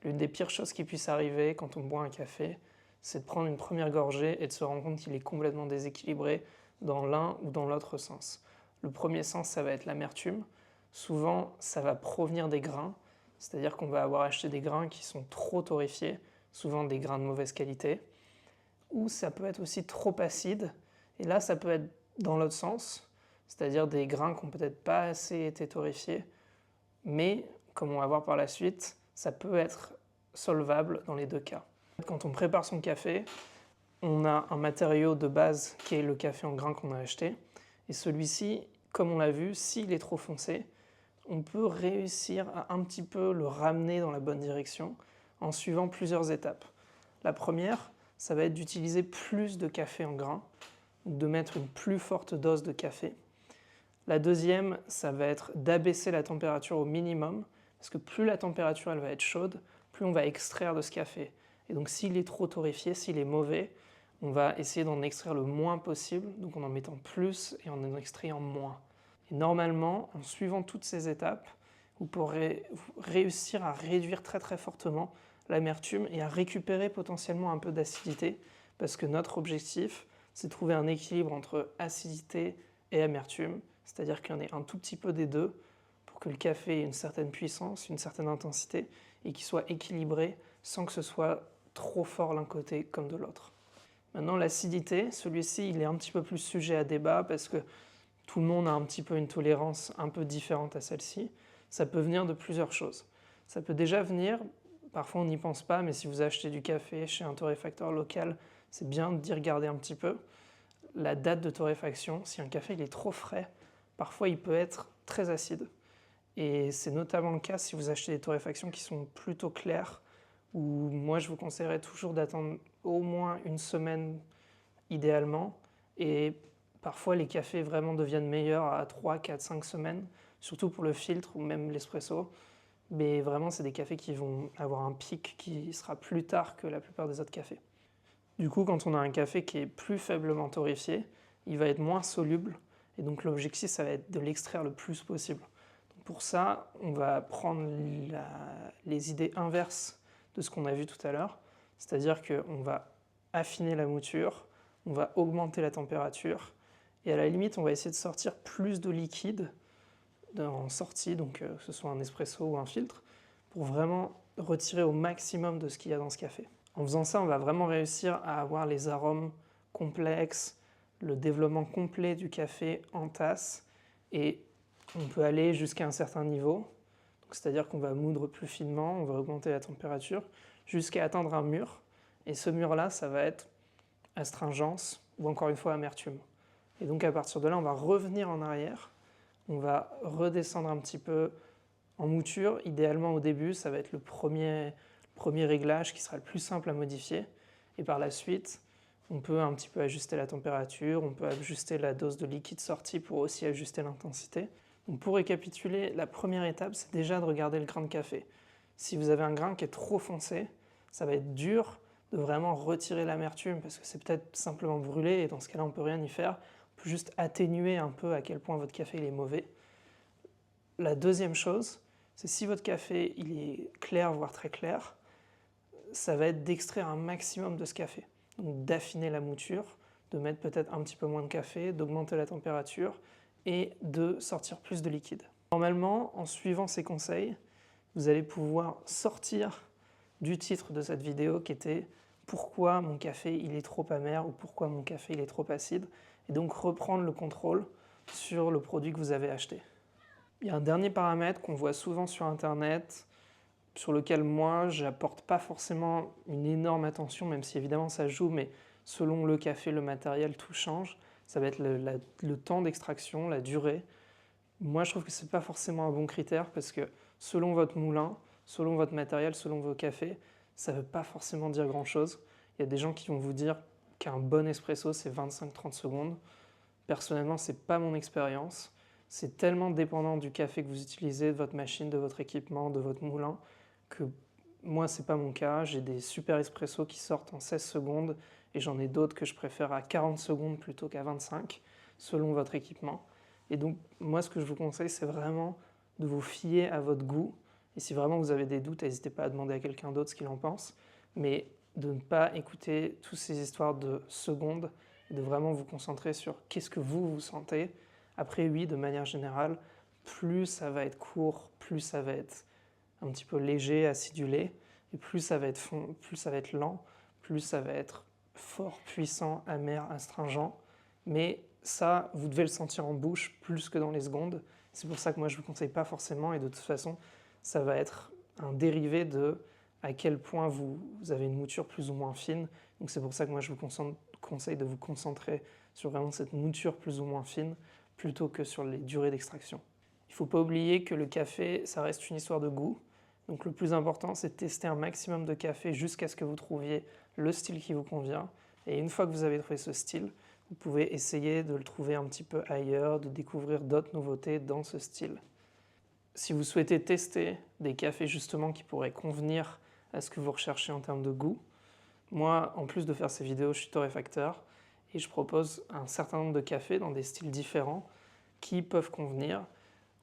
L'une des pires choses qui puisse arriver quand on boit un café, c'est de prendre une première gorgée et de se rendre compte qu'il est complètement déséquilibré dans l'un ou dans l'autre sens. Le premier sens, ça va être l'amertume. Souvent, ça va provenir des grains, c'est-à-dire qu'on va avoir acheté des grains qui sont trop torréfiés, souvent des grains de mauvaise qualité, ou ça peut être aussi trop acide, et là, ça peut être dans l'autre sens, c'est-à-dire des grains qui n'ont peut-être pas assez été torréfiés, mais, comme on va voir par la suite, ça peut être solvable dans les deux cas. Quand on prépare son café, on a un matériau de base qui est le café en grains qu'on a acheté, et celui-ci, comme on l'a vu, s'il est trop foncé, on peut réussir à un petit peu le ramener dans la bonne direction en suivant plusieurs étapes. La première, ça va être d'utiliser plus de café en grains, de mettre une plus forte dose de café. La deuxième, ça va être d'abaisser la température au minimum, parce que plus la température elle va être chaude, plus on va extraire de ce café. Et donc s'il est trop torréfié, s'il est mauvais, on va essayer d'en extraire le moins possible, donc en mettant plus et en extrayant moins. Et normalement, en suivant toutes ces étapes, vous pourrez réussir à réduire très très fortement l'amertume et à récupérer potentiellement un peu d'acidité, parce que notre objectif, c'est de trouver un équilibre entre acidité et amertume, c'est-à-dire qu'il y en ait un tout petit peu des deux pour que le café ait une certaine puissance, une certaine intensité et qu'il soit équilibré sans que ce soit trop fort l'un côté comme de l'autre. Maintenant, l'acidité, celui-ci, il est un petit peu plus sujet à débat parce que tout le monde a un petit peu une tolérance un peu différente à celle-ci. Ça peut venir de plusieurs choses. Ça peut déjà venir, parfois on n'y pense pas, mais si vous achetez du café chez un torréfacteur local, c'est bien d'y regarder un petit peu. La date de torréfaction, si un café il est trop frais, parfois il peut être très acide. Et c'est notamment le cas si vous achetez des torréfactions qui sont plutôt claires, où moi je vous conseillerais toujours d'attendre au moins une semaine idéalement. Et parfois les cafés vraiment deviennent meilleurs à 3, 4, 5 semaines, surtout pour le filtre ou même l'espresso. Mais vraiment c'est des cafés qui vont avoir un pic qui sera plus tard que la plupart des autres cafés. Du coup, quand on a un café qui est plus faiblement torréfié, il va être moins soluble, et donc l'objectif, ça va être de l'extraire le plus possible. Donc pour ça, on va prendre les idées inverses de ce qu'on a vu tout à l'heure, c'est-à-dire qu'on va affiner la mouture, on va augmenter la température, et à la limite, on va essayer de sortir plus de liquide en sortie, donc que ce soit un espresso ou un filtre, pour vraiment retirer au maximum de ce qu'il y a dans ce café. En faisant ça, on va vraiment réussir à avoir les arômes complexes, le développement complet du café en tasse, et on peut aller jusqu'à un certain niveau, c'est-à-dire qu'on va moudre plus finement, on va augmenter la température, jusqu'à atteindre un mur, et ce mur-là, ça va être astringence, ou encore une fois amertume. Et donc à partir de là, on va revenir en arrière, on va redescendre un petit peu en mouture. Idéalement au début, ça va être le premier réglage qui sera le plus simple à modifier. Et par la suite, on peut un petit peu ajuster la température, on peut ajuster la dose de liquide sortie pour aussi ajuster l'intensité. Donc pour récapituler, la première étape, c'est déjà de regarder le grain de café. Si vous avez un grain qui est trop foncé, ça va être dur de vraiment retirer l'amertume parce que c'est peut-être simplement brûlé et dans ce cas-là, on ne peut rien y faire. On peut juste atténuer un peu à quel point votre café il est mauvais. La deuxième chose, c'est si votre café il est clair, voire très clair, ça va être d'extraire un maximum de ce café. Donc d'affiner la mouture, de mettre peut-être un petit peu moins de café, d'augmenter la température et de sortir plus de liquide. Normalement, en suivant ces conseils, vous allez pouvoir sortir du titre de cette vidéo qui était « Pourquoi mon café il est trop amer » ou « Pourquoi mon café il est trop acide » et donc reprendre le contrôle sur le produit que vous avez acheté. Il y a un dernier paramètre qu'on voit souvent sur internet, sur lequel moi j'apporte pas forcément une énorme attention, même si évidemment ça joue, mais selon le café, le matériel, tout change. Ça va être le temps d'extraction, la durée. Moi je trouve que c'est pas forcément un bon critère parce que selon votre moulin, selon votre matériel, selon vos cafés, ça veut pas forcément dire grand chose. Il y a des gens qui vont vous dire qu'un bon espresso c'est 25-30 secondes. Personnellement, c'est pas mon expérience. C'est tellement dépendant du café que vous utilisez, de votre machine, de votre équipement, de votre moulin, que moi, c'est pas mon cas. J'ai des super espressos qui sortent en 16 secondes et j'en ai d'autres que je préfère à 40 secondes plutôt qu'à 25, selon votre équipement. Et donc, moi, ce que je vous conseille, c'est vraiment de vous fier à votre goût. Et si vraiment vous avez des doutes, n'hésitez pas à demander à quelqu'un d'autre ce qu'il en pense, mais de ne pas écouter toutes ces histoires de secondes, et de vraiment vous concentrer sur qu'est-ce que vous sentez. Après, oui, de manière générale, plus ça va être court, plus ça va être un petit peu léger, acidulé, et plus ça va être plus ça va être lent, plus ça va être fort, puissant, amer, astringent. Mais ça, vous devez le sentir en bouche plus que dans les secondes. C'est pour ça que moi, je ne vous conseille pas forcément, et de toute façon, ça va être un dérivé de à quel point vous avez une mouture plus ou moins fine. Donc c'est pour ça que moi, je vous conseille de vous concentrer sur vraiment cette mouture plus ou moins fine, plutôt que sur les durées d'extraction. Il ne faut pas oublier que le café, ça reste une histoire de goût. Donc le plus important, c'est de tester un maximum de café jusqu'à ce que vous trouviez le style qui vous convient. Et une fois que vous avez trouvé ce style, vous pouvez essayer de le trouver un petit peu ailleurs, de découvrir d'autres nouveautés dans ce style. Si vous souhaitez tester des cafés justement qui pourraient convenir à ce que vous recherchez en termes de goût, moi, en plus de faire ces vidéos, je suis torréfacteur et je propose un certain nombre de cafés dans des styles différents qui peuvent convenir.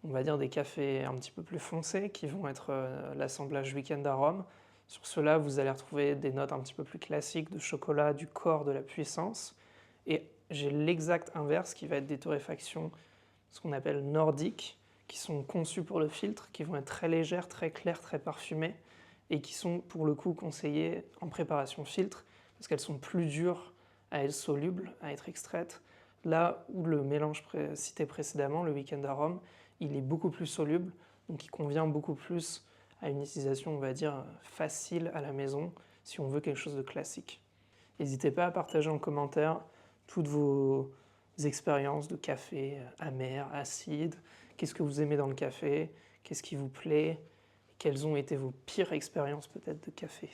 On va dire des cafés un petit peu plus foncés qui vont être l'assemblage Weekend Arôme. Sur ceux-là, vous allez retrouver des notes un petit peu plus classiques de chocolat, du corps, de la puissance. Et j'ai l'exact inverse qui va être des torréfactions, ce qu'on appelle nordiques, qui sont conçues pour le filtre, qui vont être très légères, très claires, très parfumées, et qui sont pour le coup conseillées en préparation filtre, parce qu'elles sont plus dures à être solubles, à être extraites. Là où le mélange cité précédemment, le Weekend Arôme, il est beaucoup plus soluble, donc il convient beaucoup plus à une utilisation, on va dire, facile à la maison, si on veut quelque chose de classique. N'hésitez pas à partager en commentaire toutes vos expériences de café amer, acide, qu'est-ce que vous aimez dans le café, qu'est-ce qui vous plaît, quelles ont été vos pires expériences peut-être de café.